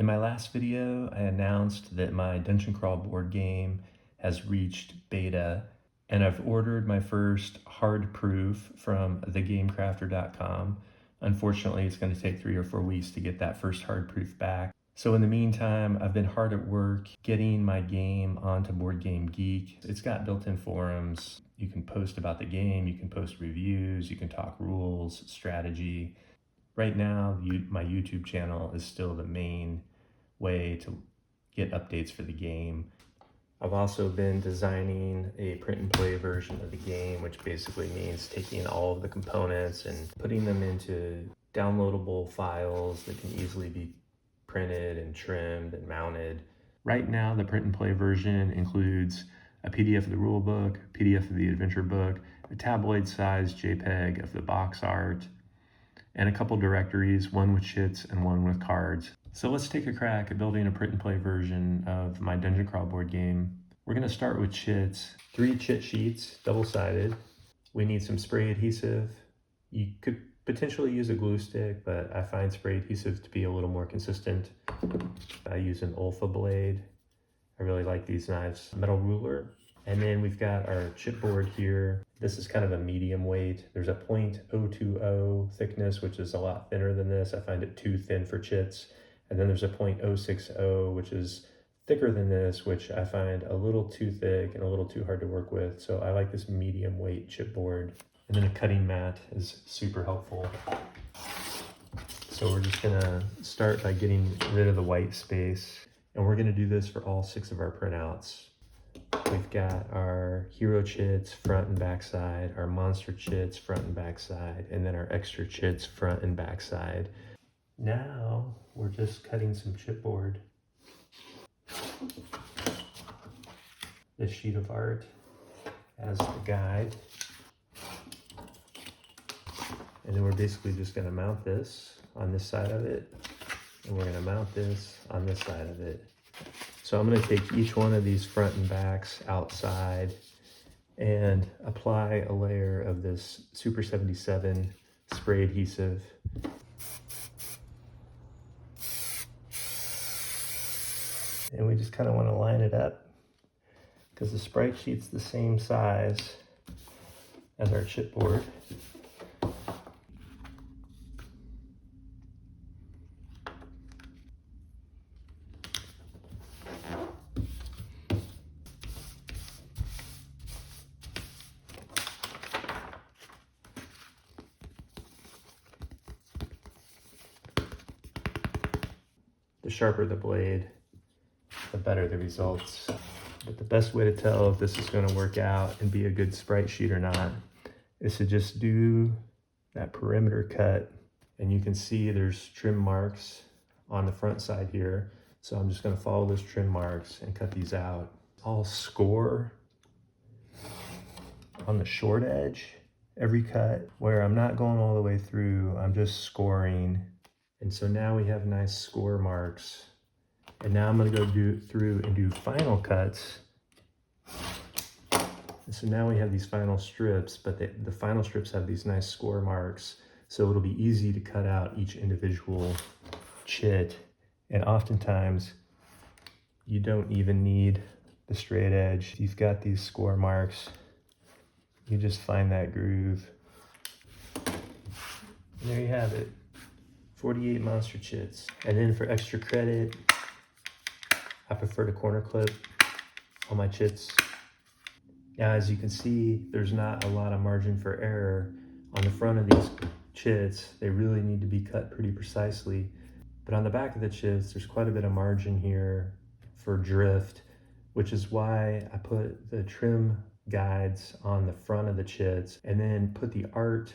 In my last video, I announced that my Dungeon Crawl board game has reached beta, and I've ordered my first hard proof from thegamecrafter.com. Unfortunately, it's going to take 3 or 4 weeks to get that first hard proof back. So in the meantime, I've been hard at work getting my game onto Board Game Geek. It's got built-in forums. You can post about the game, you can post reviews, you can talk rules, strategy. Right now, my YouTube channel is still the main way to get updates for the game. I've also been designing a print and play version of the game, which basically means taking all of the components and putting them into downloadable files that can easily be printed and trimmed and mounted. Right now, the print and play version includes a PDF of the rule book, PDF of the adventure book, a tabloid-sized JPEG of the box art, and a couple directories, one with chits and one with cards. So let's take a crack at building a print and play version of my Dungeon Crawl board game. We're gonna start with chits. 3 chit sheets, double-sided. We need some spray adhesive. You could potentially use a glue stick, but I find spray adhesive to be a little more consistent. I use an Olfa blade. I really like these knives. Metal ruler. And then we've got our chipboard here. This is kind of a medium weight. There's a .020 thickness, which is a lot thinner than this. I find it too thin for chits. And then there's a .060, which is thicker than this, which I find a little too thick and a little too hard to work with. So I like this medium weight chipboard. And then a cutting mat is super helpful. So we're just gonna start by getting rid of the white space. And we're gonna do this for all 6 of our printouts. We've got our hero chits front and back side, our monster chits front and back side, and then our extra chits front and back side. Now we're just cutting some chipboard. This sheet of art as the guide. And then we're basically just gonna mount this on this side of it, and we're gonna mount this on this side of it. So I'm gonna take each one of these front and backs outside and apply a layer of this Super 77 spray adhesive. And we just kind of want to line it up because the sprite sheet's the same size as our chipboard. The sharper the blade, the better the results. But the best way to tell if this is going to work out and be a good sprite sheet or not is to just do that perimeter cut. And you can see there's trim marks on the front side here. So I'm just going to follow those trim marks and cut these out. I'll score on the short edge every cut where I'm not going all the way through. I'm just scoring. And so now we have nice score marks. And now I'm gonna go through and do final cuts. And so now we have these final strips, but the final strips have these nice score marks. So it'll be easy to cut out each individual chit. And oftentimes you don't even need the straight edge. You've got these score marks. You just find that groove. And there you have it. 48 monster chits. And then for extra credit, I prefer to corner clip all my chits. Now, as you can see, there's not a lot of margin for error on the front of these chits. They really need to be cut pretty precisely. But on the back of the chits, there's quite a bit of margin here for drift, which is why I put the trim guides on the front of the chits and then put the art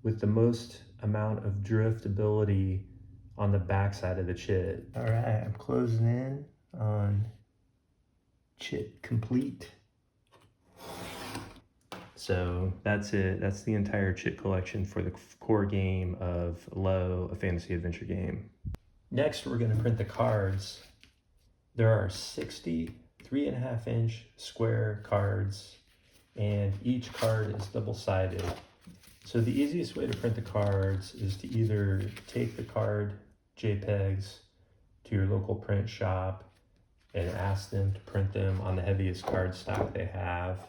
with the most amount of driftability on the back side of the chit. All right, I'm closing in on chit complete. So that's it. That's the entire chit collection for the core game of Lo, a fantasy adventure game. Next, we're gonna print the cards. There are 60 3.5-inch square cards, and each card is double-sided. So the easiest way to print the cards is to either take the card JPEGs to your local print shop and ask them to print them on the heaviest cardstock they have,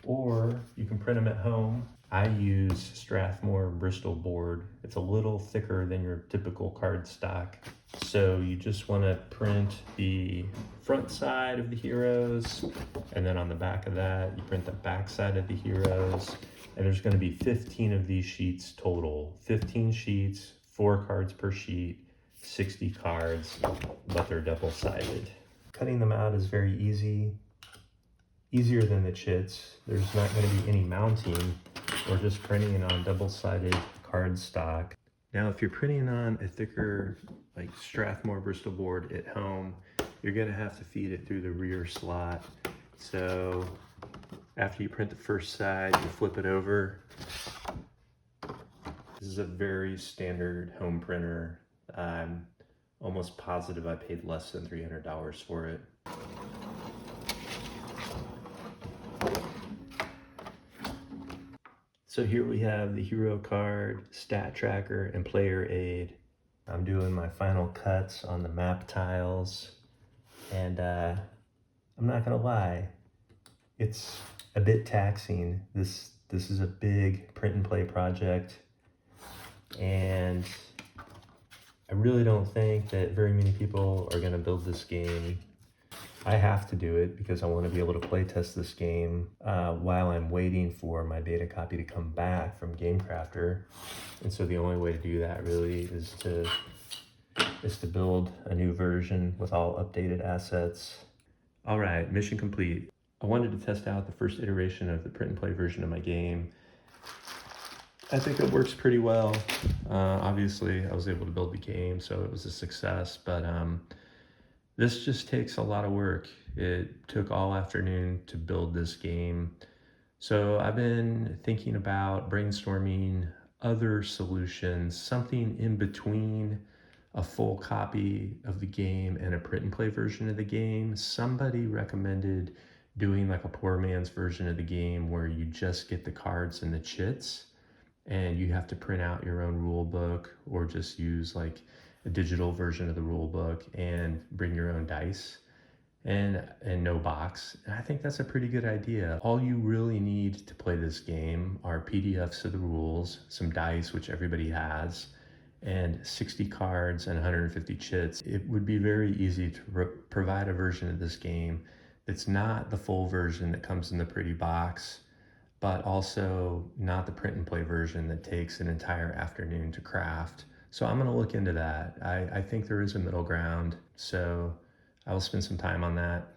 or you can print them at home. I use Strathmore Bristol board. It's a little thicker than your typical cardstock. So you just want to print the front side of the heroes, and then on the back of that, you print the back side of the heroes. And there's going to be 15 of these sheets total. 15 sheets, 4 cards per sheet, 60 cards, but they're double-sided. Cutting them out is very easy. Easier than the chits. There's not going to be any mounting. We're just printing it on double-sided cardstock. Now, if you're printing on a thicker, like Strathmore Bristol board at home, you're going to have to feed it through the rear slot. So after you print the first side, you flip it over. This is a very standard home printer. I'm almost positive I paid less than $300 for it. So here we have the hero card, stat tracker, and player aid. I'm doing my final cuts on the map tiles, and I'm not gonna lie, it's a bit taxing. This is a big print and play project, and I really don't think that very many people are gonna build this game. I have to do it because I want to be able to play test this game while I'm waiting for my beta copy to come back from GameCrafter. And so the only way to do that really is to build a new version with all updated assets. All right, mission complete. I wanted to test out the first iteration of the print and play version of my game. I think it works pretty well. Obviously, I was able to build the game, so it was a success, but this just takes a lot of work. It took all afternoon to build this game. So I've been thinking about brainstorming other solutions, something in between a full copy of the game and a print and play version of the game. Somebody recommended doing like a poor man's version of the game where you just get the cards and the chits, and you have to print out your own rule book or just use like a digital version of the rule book and bring your own dice and no box. And I think that's a pretty good idea. All you really need to play this game are PDFs of the rules, some dice, which everybody has, and 60 cards and 150 chits. It would be very easy to provide a version of this game that's not the full version that comes in the pretty box, but also not the print and play version that takes an entire afternoon to craft. So I'm gonna look into that. I think there is a middle ground, so I will spend some time on that.